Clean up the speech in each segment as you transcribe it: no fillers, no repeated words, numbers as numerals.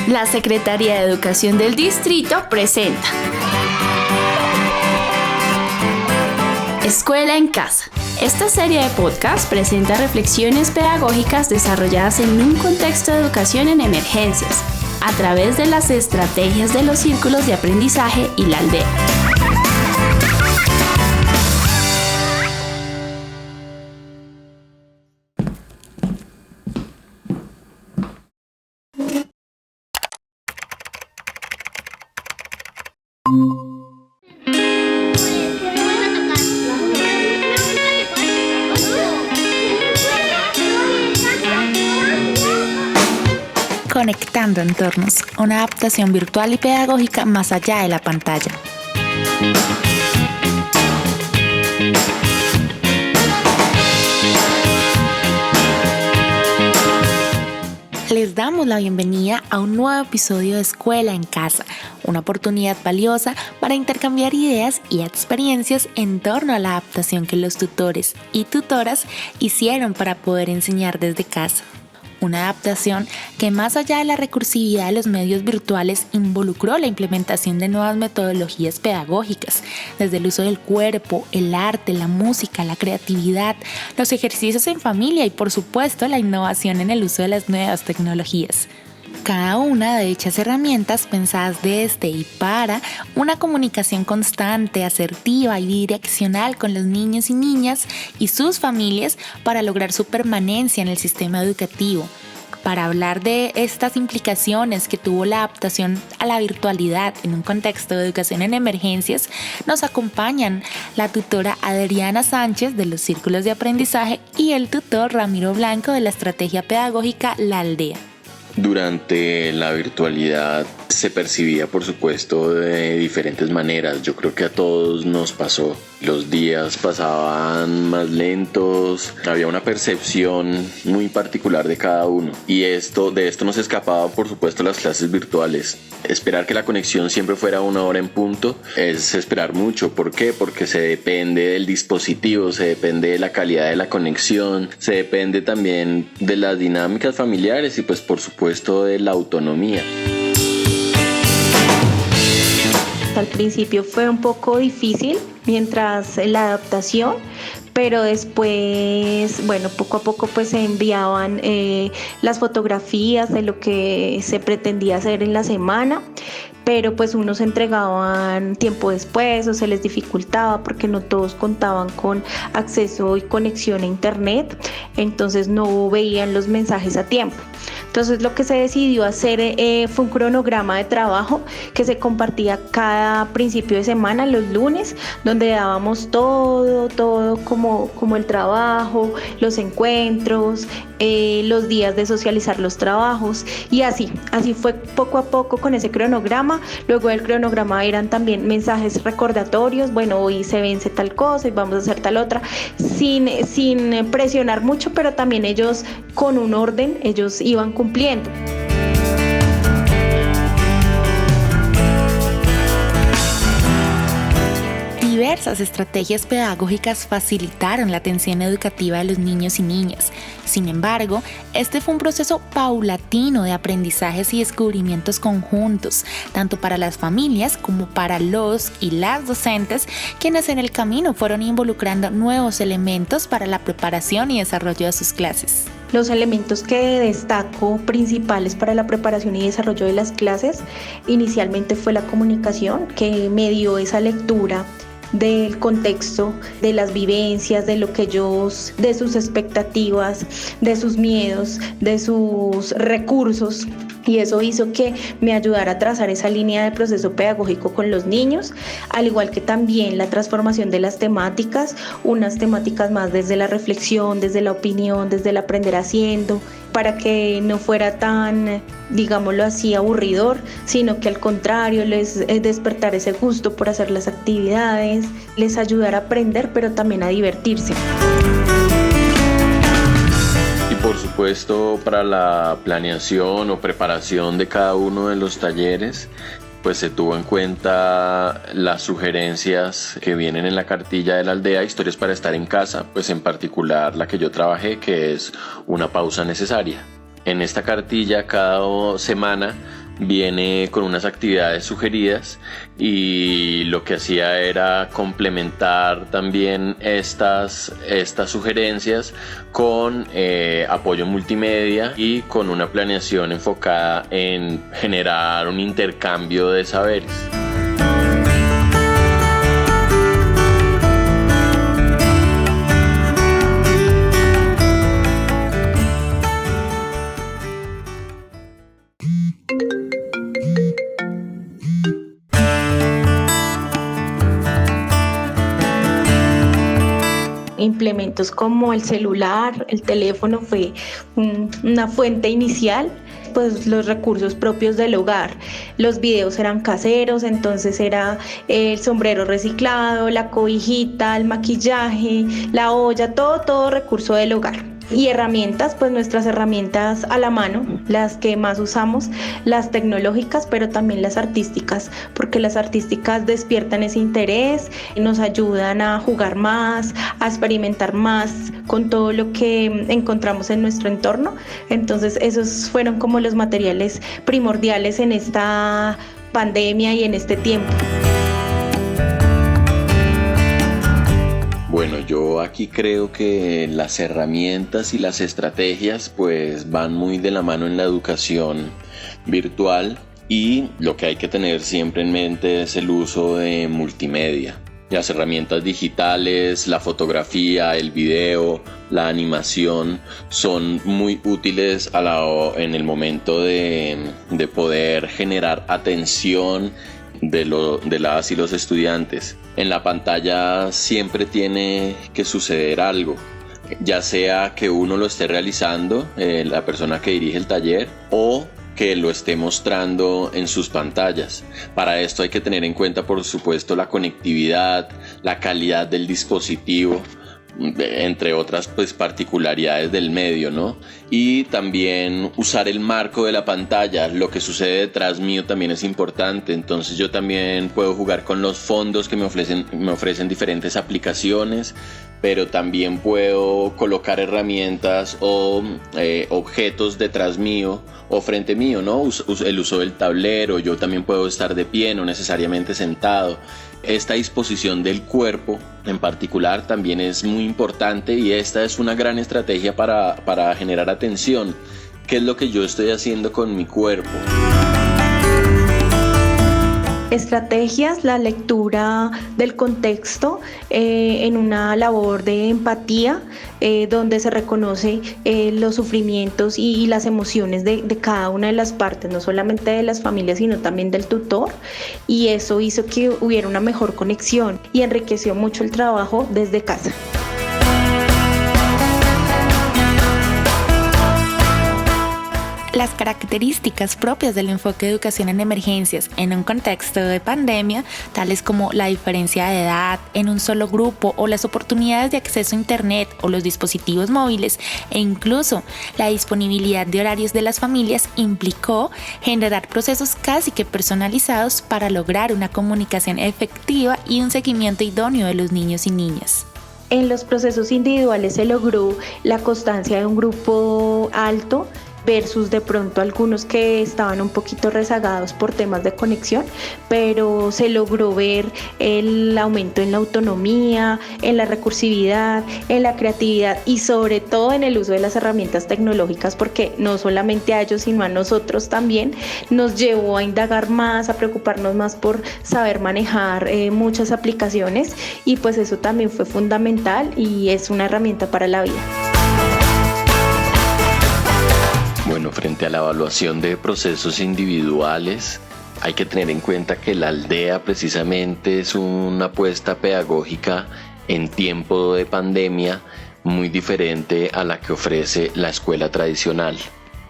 La Secretaría de Educación del Distrito presenta Escuela en Casa. Esta serie de podcast presenta reflexiones pedagógicas desarrolladas en un contexto de educación en emergencias, a través de las estrategias de los círculos de aprendizaje y la aldea. Conectando entornos, una adaptación virtual y pedagógica más allá de la pantalla. Les damos la bienvenida a un nuevo episodio de Escuela en Casa, una oportunidad valiosa para intercambiar ideas y experiencias en torno a la adaptación que los tutores y tutoras hicieron para poder enseñar desde casa. Una adaptación que, más allá de la recursividad de los medios virtuales, involucró la implementación de nuevas metodologías pedagógicas, desde el uso del cuerpo, el arte, la música, la creatividad, los ejercicios en familia y, por supuesto, la innovación en el uso de las nuevas tecnologías. Cada una de dichas herramientas pensadas desde y para una comunicación constante, asertiva y direccional con los niños y niñas y sus familias para lograr su permanencia en el sistema educativo. Para hablar de estas implicaciones que tuvo la adaptación a la virtualidad en un contexto de educación en emergencias, nos acompañan la tutora Adriana Sánchez de los Círculos de Aprendizaje y el tutor Ramiro Blanco de la Estrategia Pedagógica La Aldea. Durante la virtualidad se percibía, por supuesto, de diferentes maneras. Yo creo que a todos nos pasó. Los días pasaban más lentos, había una percepción muy particular de cada uno. Y de esto nos escapaba, por supuesto, las clases virtuales. Esperar que la conexión siempre fuera 1 hora en punto es esperar mucho. ¿Por qué? Porque se depende del dispositivo, se depende de la calidad de la conexión, se depende también de las dinámicas familiares y, pues, por supuesto, de la autonomía. Al principio fue un poco difícil mientras la adaptación, pero después, poco a poco pues se enviaban las fotografías de lo que se pretendía hacer en la semana, pero pues unos entregaban tiempo después o se les dificultaba porque no todos contaban con acceso y conexión a internet, entonces no veían los mensajes a tiempo. Entonces lo que se decidió hacer fue un cronograma de trabajo que se compartía cada principio de semana, los lunes, donde dábamos todo como el trabajo, los encuentros, los días de socializar los trabajos y así fue poco a poco con ese cronograma. Luego del cronograma eran también mensajes recordatorios, hoy se vence tal cosa y vamos a hacer tal otra, sin presionar mucho, pero también ellos con un orden, ellos iban cumpliendo. Diversas estrategias pedagógicas facilitaron la atención educativa de los niños y niñas. Sin embargo, este fue un proceso paulatino de aprendizajes y descubrimientos conjuntos, tanto para las familias como para los y las docentes, quienes en el camino fueron involucrando nuevos elementos para la preparación y desarrollo de sus clases. Los elementos que destaco principales para la preparación y desarrollo de las clases, inicialmente fue la comunicación, que me dio esa lectura del contexto, de las vivencias, de lo que ellos, de sus expectativas, de sus miedos, de sus recursos, y eso hizo que me ayudara a trazar esa línea de proceso pedagógico con los niños, al igual que también la transformación de las temáticas, unas temáticas más desde la reflexión, desde la opinión, desde el aprender haciendo, para que no fuera tan, digámoslo así, aburridor, sino que al contrario les despertar ese gusto por hacer las actividades, les ayudar a aprender, pero también a divertirse. Por supuesto, para la planeación o preparación de cada uno de los talleres, pues se tuvo en cuenta las sugerencias que vienen en la cartilla de la aldea, historias para estar en casa, pues en particular la que yo trabajé, que es una pausa necesaria. En esta cartilla cada semana viene con unas actividades sugeridas y lo que hacía era complementar también estas sugerencias con apoyo multimedia y con una planeación enfocada en generar un intercambio de saberes. Implementos como el celular, el teléfono fue una fuente inicial, pues los recursos propios del hogar. Los videos eran caseros, entonces era el sombrero reciclado, la cobijita, el maquillaje, la olla, todo recurso del hogar. Y herramientas, pues nuestras herramientas a la mano, las que más usamos, las tecnológicas, pero también las artísticas, porque las artísticas despiertan ese interés, nos ayudan a jugar más, a experimentar más con todo lo que encontramos en nuestro entorno. Entonces esos fueron como los materiales primordiales en esta pandemia y en este tiempo. Bueno, yo aquí creo que las herramientas y las estrategias pues van muy de la mano en la educación virtual, y lo que hay que tener siempre en mente es el uso de multimedia. Las herramientas digitales, la fotografía, el video, la animación son muy útiles en el momento de poder generar atención de las y los estudiantes. En la pantalla siempre tiene que suceder algo, ya sea que uno lo esté realizando, la persona que dirige el taller, o que lo esté mostrando en sus pantallas. Para esto hay que tener en cuenta, por supuesto, la conectividad, la calidad del dispositivo, entre otras pues particularidades del medio, ¿no? Y también usar el marco de la pantalla. Lo que sucede detrás mío también es importante. Entonces yo también puedo jugar con los fondos que me ofrecen diferentes aplicaciones, pero también puedo colocar herramientas o objetos detrás mío o frente mío, ¿no? El uso del tablero. Yo también puedo estar de pie, no necesariamente sentado. Esta disposición del cuerpo en particular también es muy importante, y esta es una gran estrategia para generar atención. ¿Qué es lo que yo estoy haciendo con mi cuerpo? Estrategias, la lectura del contexto en una labor de empatía, donde se reconoce los sufrimientos y las emociones de cada una de las partes, no solamente de las familias, sino también del tutor, y eso hizo que hubiera una mejor conexión y enriqueció mucho el trabajo desde casa. Las características propias del enfoque de educación en emergencias en un contexto de pandemia, tales como la diferencia de edad en un solo grupo o las oportunidades de acceso a internet o los dispositivos móviles, e incluso la disponibilidad de horarios de las familias, implicó generar procesos casi que personalizados para lograr una comunicación efectiva y un seguimiento idóneo de los niños y niñas. En los procesos individuales se logró la constancia de un grupo alto versus de pronto algunos que estaban un poquito rezagados por temas de conexión, pero se logró ver el aumento en la autonomía, en la recursividad, en la creatividad y sobre todo en el uso de las herramientas tecnológicas, porque no solamente a ellos sino a nosotros también nos llevó a indagar más, a preocuparnos más por saber manejar muchas aplicaciones, y pues eso también fue fundamental y es una herramienta para la vida. Bueno, frente a la evaluación de procesos individuales, hay que tener en cuenta que la aldea precisamente es una apuesta pedagógica en tiempo de pandemia muy diferente a la que ofrece la escuela tradicional.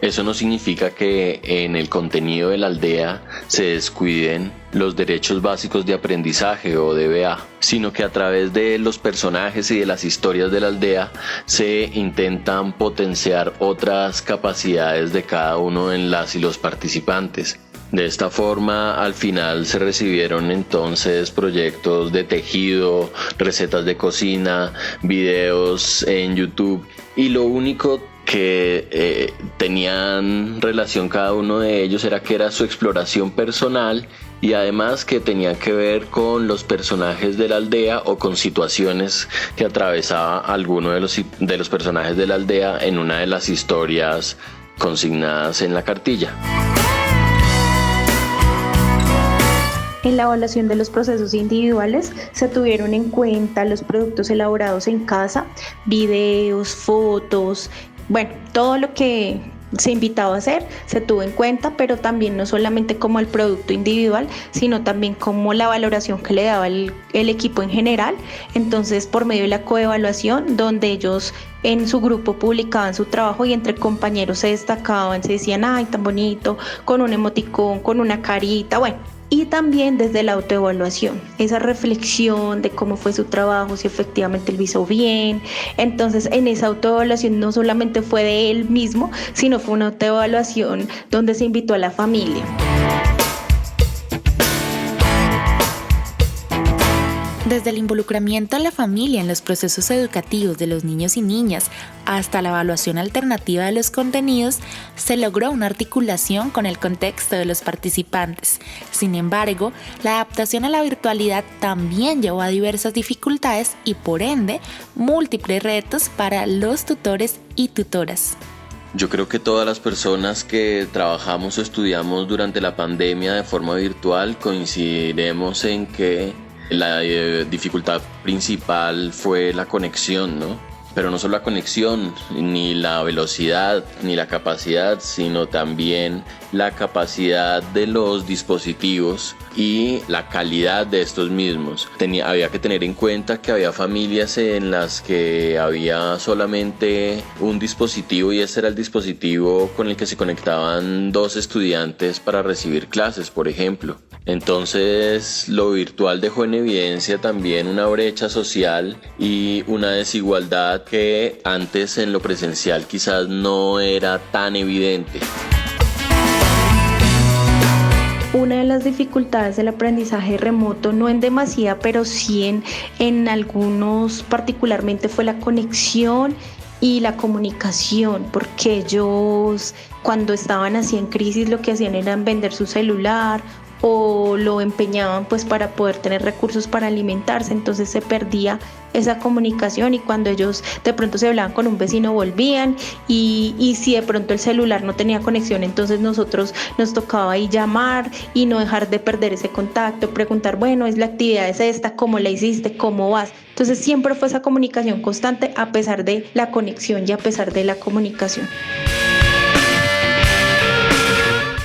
Eso no significa que en el contenido de la aldea se descuiden los derechos básicos de aprendizaje o DBA, sino que a través de los personajes y de las historias de la aldea se intentan potenciar otras capacidades de cada uno de las y los participantes. De esta forma, al final se recibieron entonces proyectos de tejido, recetas de cocina, videos en YouTube, y lo único que tenían relación cada uno de ellos era que era su exploración personal y además que tenían que ver con los personajes de la aldea o con situaciones que atravesaba alguno de los personajes de la aldea en una de las historias consignadas en la cartilla. En la evaluación de los procesos individuales se tuvieron en cuenta los productos elaborados en casa, videos, fotos, bueno, todo lo que se invitaba a hacer se tuvo en cuenta, pero también no solamente como el producto individual, sino también como la valoración que le daba el equipo en general. Entonces, por medio de la coevaluación, donde ellos en su grupo publicaban su trabajo y entre compañeros se destacaban, se decían, ay, tan bonito, con un emoticón, con una carita, bueno. Y también desde la autoevaluación, esa reflexión de cómo fue su trabajo, si efectivamente lo hizo bien. Entonces, en esa autoevaluación no solamente fue de él mismo, sino fue una autoevaluación donde se invitó a la familia. Desde el involucramiento de la familia en los procesos educativos de los niños y niñas hasta la evaluación alternativa de los contenidos, se logró una articulación con el contexto de los participantes. Sin embargo, la adaptación a la virtualidad también llevó a diversas dificultades y, por ende, múltiples retos para los tutores y tutoras. Yo creo que todas las personas que trabajamos o estudiamos durante la pandemia de forma virtual coincidiremos en que la dificultad principal fue la conexión, ¿no? Pero no solo la conexión, ni la velocidad, ni la capacidad, sino también la capacidad de los dispositivos y la calidad de estos mismos. Había que tener en cuenta que había familias en las que había solamente un dispositivo y ese era el dispositivo con el que se conectaban 2 estudiantes para recibir clases, por ejemplo. Entonces, lo virtual dejó en evidencia también una brecha social y una desigualdad que antes en lo presencial quizás no era tan evidente. Una de las dificultades del aprendizaje remoto, no en demasía, pero sí en algunos particularmente, fue la conexión y la comunicación, porque ellos cuando estaban así en crisis lo que hacían era vender su celular o lo empeñaban pues para poder tener recursos para alimentarse, entonces se perdía esa comunicación y cuando ellos de pronto se hablaban con un vecino volvían y si de pronto el celular no tenía conexión, entonces nosotros nos tocaba ahí llamar y no dejar de perder ese contacto, preguntar, bueno, la actividad es esta, ¿cómo la hiciste? ¿Cómo vas? Entonces siempre fue esa comunicación constante a pesar de la conexión y a pesar de la comunicación.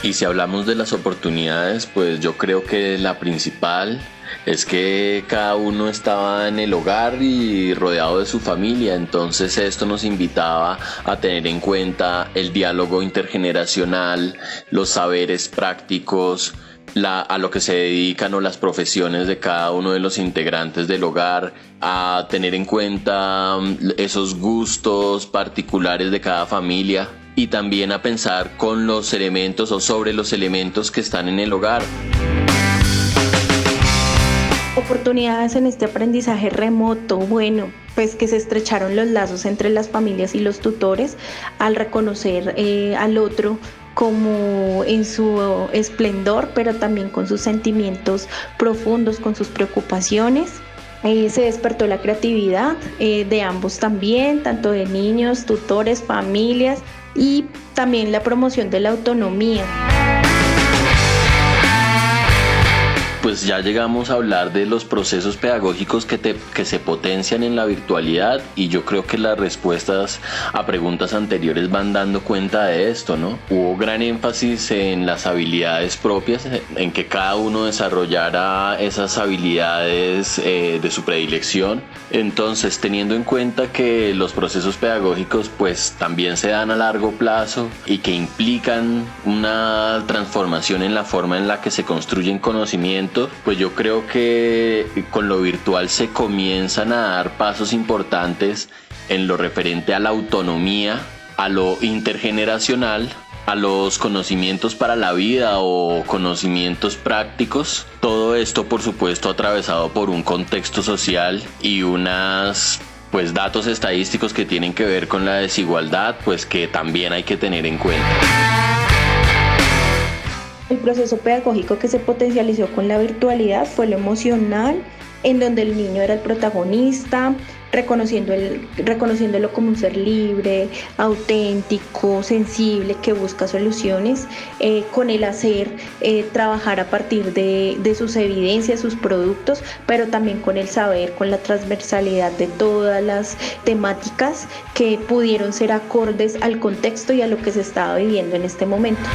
Y si hablamos de las oportunidades, pues yo creo que la principal es que cada uno estaba en el hogar y rodeado de su familia, entonces esto nos invitaba a tener en cuenta el diálogo intergeneracional, los saberes prácticos, a lo que se dedican o las profesiones de cada uno de los integrantes del hogar, a tener en cuenta esos gustos particulares de cada familia y también a pensar con los elementos o sobre los elementos que están en el hogar. Oportunidades en este aprendizaje remoto, bueno, pues que se estrecharon los lazos entre las familias y los tutores al reconocer al otro como en su esplendor, pero también con sus sentimientos profundos, con sus preocupaciones. Se despertó la creatividad de ambos también, tanto de niños, tutores, familias, y también la promoción de la autonomía. Pues ya llegamos a hablar de los procesos pedagógicos que se potencian en la virtualidad y yo creo que las respuestas a preguntas anteriores van dando cuenta de esto, ¿no? Hubo gran énfasis en las habilidades propias, en que cada uno desarrollara esas habilidades de su predilección. Entonces, teniendo en cuenta que los procesos pedagógicos pues también se dan a largo plazo y que implican una transformación en la forma en la que se construyen conocimientos, pues yo creo que con lo virtual se comienzan a dar pasos importantes en lo referente a la autonomía, a lo intergeneracional, a los conocimientos para la vida o conocimientos prácticos. Todo esto, por supuesto, atravesado por un contexto social y unas pues datos estadísticos que tienen que ver con la desigualdad, pues que también hay que tener en cuenta. El proceso pedagógico que se potencializó con la virtualidad fue lo emocional, en donde el niño era el protagonista, reconociéndolo como un ser libre, auténtico, sensible, que busca soluciones, con el hacer, trabajar a partir de sus evidencias, sus productos, pero también con el saber, con la transversalidad de todas las temáticas que pudieron ser acordes al contexto y a lo que se estaba viviendo en este momento.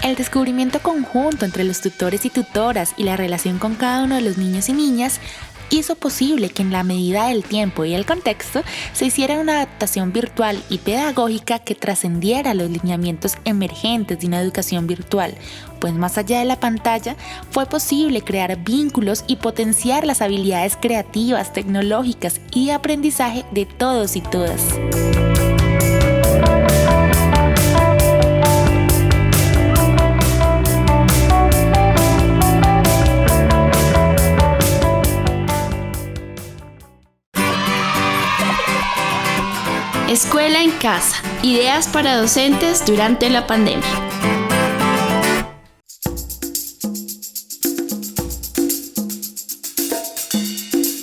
El descubrimiento conjunto entre los tutores y tutoras y la relación con cada uno de los niños y niñas hizo posible que en la medida del tiempo y el contexto se hiciera una adaptación virtual y pedagógica que trascendiera los lineamientos emergentes de una educación virtual, pues más allá de la pantalla fue posible crear vínculos y potenciar las habilidades creativas, tecnológicas y de aprendizaje de todos y todas. Escuela en casa. Ideas para docentes durante la pandemia.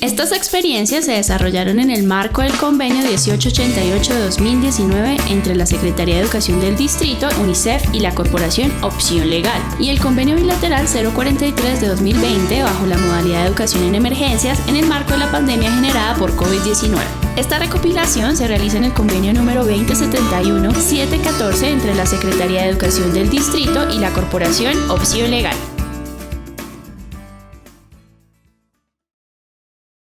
Estas experiencias se desarrollaron en el marco del convenio 1888 de 2019 entre la Secretaría de Educación del Distrito, UNICEF y la Corporación Opción Legal, y el convenio bilateral 043 de 2020 bajo la modalidad de educación en emergencias en el marco de la pandemia generada por COVID-19. Esta recopilación se realiza en el convenio número 2071-714 entre la Secretaría de Educación del Distrito y la Corporación Opción Legal.